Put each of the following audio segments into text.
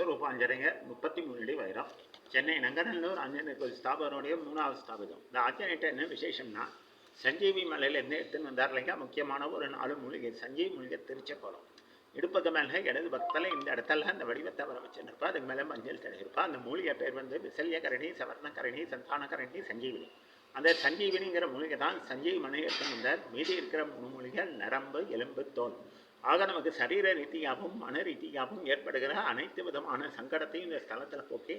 விஸ்வரூபாஞ்சனையர் 33 அடி வைரம். சென்னை நங்கநல்லூர் ஆஞ்சநேயர் கோயில் ஸ்தாபகனுடைய 3வது ஸ்தாபிதம். இந்த ஆஞ்சநேயர்கிட்ட என்ன விசேஷம்னா, சஞ்சீவி மலையிலேருந்து எடுத்துன்னு வந்தார் இல்லைங்க. முக்கியமான ஒரு 4 மூலிகை. சஞ்சீவி மூலிகை திருச்சப்பழம் இடுப்பக்கு மேலே இடது பக்கத்தில் இந்த இடத்துல அந்த வடிவத்தை வர வச்சுருப்பா. அதுக்கு மேலே மஞ்சள் தடவிருப்பா. அந்த மூலிகை பேர் விசல்யகரணி, சவர்ணகரணி, சந்தானகரணி, சஞ்சீவினி. அந்த சஞ்சீவினிங்கிற மூலிகை தான் சஞ்சீவி மனை எடுத்துன்னு வந்தார். மீதி இருக்கிற 3 மூலிகை நரம்பு, எலும்பு, தோல். ஆக நமக்கு சரீர ரீதியாகவும் மன ரீதியாகவும் ஏற்படுகிற அனைத்து விதமான சங்கடத்தையும் இந்த ஸ்தலத்தில் போக்கி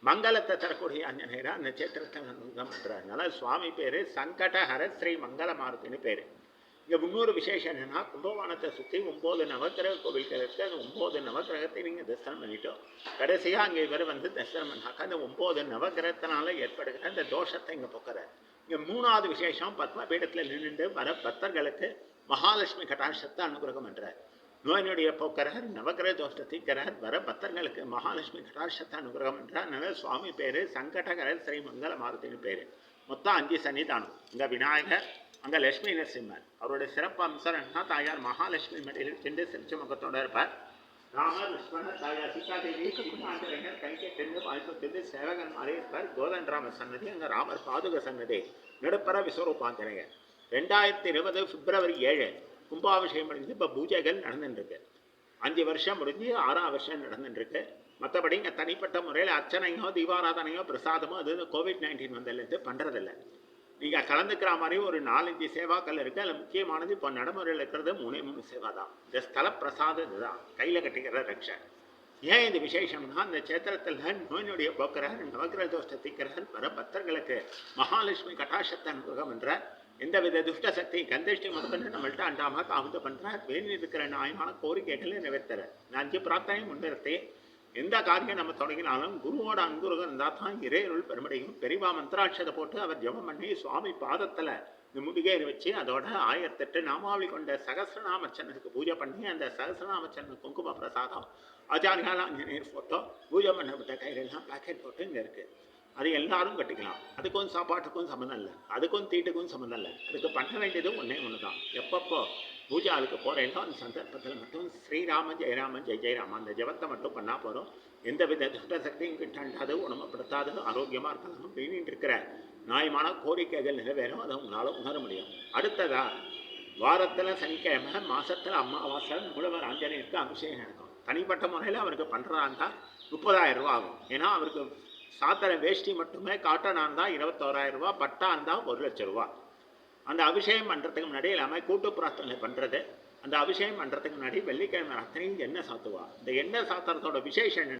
மங்களத்தை தரக்கூடிய ஆஞ்சநேயரை அந்த சேத்திரத்தை அனுகிரகம் பண்ணுறாரு. அதனால் சுவாமி பேர் சங்கடஹர ஸ்ரீ மங்கள மாருதின்னு பேர். இங்கே இன்னொரு விசேஷம் என்னென்னா, கும்பகோணத்தை சுற்றி 9 நவக்கிரக கோவில்கள் இருக்குது. அந்த 9 நவக்கிரகத்தை நீங்கள் தரிசனம் பண்ணிட்டோம். கடைசியாக அங்கே இவர் தரிசனம் பண்ணாக்கா அந்த 9 நவக்கிரகத்தினால ஏற்படுகிற அந்த தோஷத்தை இங்கே போக்குறார். இங்கே 3வது விசேஷம், பத்மபீடத்தில் நின்று வர பக்தர்களுக்கு மகாலட்சுமி கடாட்சத்தை அனுகிரகம் பண்ணுறார். நோயினுடைய போக்குறார், நவக்கிரக தோஷத்தை தீக்கிறார், வர பக்தர்களுக்கு மகாலட்சுமி கடாட்சத்தை அனுகிரகம் பண்ணுறார். அதனால சுவாமி பேர் சங்கடகர ஸ்ரீ மங்கள மாருதின்னு பேர். மொத்தம் 5 சன்னிதானம். இங்கே விநாயகர், அங்கே லட்சுமி நரசிம்மர். அவருடைய சிறப்பு அம்சம் என்ன, தாயார் மகாலட்சுமி மடியில் சென்று சிரிச்ச முகத்தோடு இருப்பார். ராமர், லட்சுமணர், தாயார் சீதாதேவி, ஆஞ்சநேயர் கைக்கு தென்று வாழ்த்து சேவகன் மாறி இருப்பார். கோதன் ராமர் சன்னதி, அங்கே ராமர் பாதுக சன்னதி, நடுப்பற விஸ்வரூபாஞ்சநேயர். 2020 பிப்ரவரி 7 கும்பாபிஷேகம் முடிஞ்சு இப்போ பூஜைகள் நடந்துட்டுருக்கு. 5 வருஷம் முடிஞ்சு 6ஆம் வருஷம் நடந்துட்டுருக்கு. மற்றபடி இங்கே தனிப்பட்ட முறையில் அர்ச்சனையோ தீபாராதனையோ பிரசாதமோ அது COVID-19 வந்ததுலேருந்து பண்ணுறதில்ல. நீங்கள் கலந்துக்கிற மாதிரி ஒரு 4-5 சேவாக்கள் இருக்குது. அதில் முக்கியமானது இப்போ நடைமுறையில் இருக்கிறது 3 சேவா தான். இந்த ஸ்தல பிரசாதம் இதுதான், கையில் கட்டிக்கிற ரக்ஷை. ஏன் இது விசேஷம்னா, அந்த சேத்திரத்தில் நோயினுடைய போக்குறார், நவக்கிரக தோஷத்தை தீக்கிறார், வர பக்தர்களுக்கு மகாலட்சுமி கட்டாட்சத்தை அனுகிரகம் என்ற எந்தவித துஷ்ட சக்தி கந்தஷ்டி முதற்கொண்டு நம்மள்கிட்ட அண்டாமல் தாமதம் பண்ணுறார். வேண்டி இருக்கிற நியாயமான கோரிக்கைகளை நிறைவேற்றுறார். 5 பிரார்த்தனையும் முன்னிறுத்தி எந்த காரியம் நம்ம தொடங்கினாலும் குருவோட அங்குருகம் இருந்தால் தான் இறையருள் பெருமடையும். பெரிவா மந்திராட்சதை போட்டு அவர் ஜபம் பண்ணி சுவாமி பாதத்தில் இந்த முடிகை வச்சு அதோட 1008 நாமாவளி கொண்ட சகசிரநாமச்சனுக்கு பூஜை பண்ணி அந்த சகசிரநாமச்சன் குங்கும பிரசாதம் ஆச்சாரியால் ஆஞ்சநேயர் ஃபோட்டோ பூஜை பண்ணப்பட்ட கையிலெல்லாம் பேக்கெட் போட்டு இங்கே இருக்குது. அது எல்லாரும் கட்டிக்கலாம். அதுக்கும் சாப்பாட்டுக்கும் சம்மந்தம் இல்லை, அதுக்கும் தீட்டுக்கும் சம்மந்தம் இல்லை. அதுக்கு பண்ண வேண்டியது ஒன்று தான். எப்பப்போ பூஜை அதுக்கு போகிறேன்னோ அந்த சந்தர்ப்பத்தில் மட்டும் ஸ்ரீராம ஜெயராம ஜெய ஜெயராம அந்த ஜபத்தை மட்டும் பண்ணால் போகிறோம். எந்த வித துஷ்ட சக்தியும் கிட்டாண்டாது, உணவுப்படுத்தாது, ஆரோக்கியமாக இருக்கலாம். வேண்டிட்டு இருக்கிற நியாயமான கோரிக்கைகள் நிறைவேறும். அதை உங்களால் உணர முடியும். அடுத்ததாக வாரத்தில் சனிக்கிழமை, மாதத்தில் அமாவாசை மூலவர் ஆஞ்சநேயருக்கு அபிஷேகம் நடக்கும். தனிப்பட்ட முறையில் அவருக்கு பண்ணுறதா இருந்தால் 30,000 ரூபா ஆகும். ஏன்னா அவருக்கு சாத்திர வேஷ்டி மட்டுமே காட்டனாக இருந்தால் 21,000 ரூபா, பட்டா இருந்தால் 1,00,000 ரூபா. அந்த அபிஷேகம் பண்ணுறதுக்கு முன்னாடி எல்லாமே கூட்டு பிரார்த்தனை பண்ணுறது. அந்த அபிஷேகம் பண்ணுறதுக்கு முன்னாடி வெள்ளிக்கிழமை ராத்திரி எண்ணெய் சாத்துவா. இந்த எண்ணெய் சாத்துறதோட விசேஷம்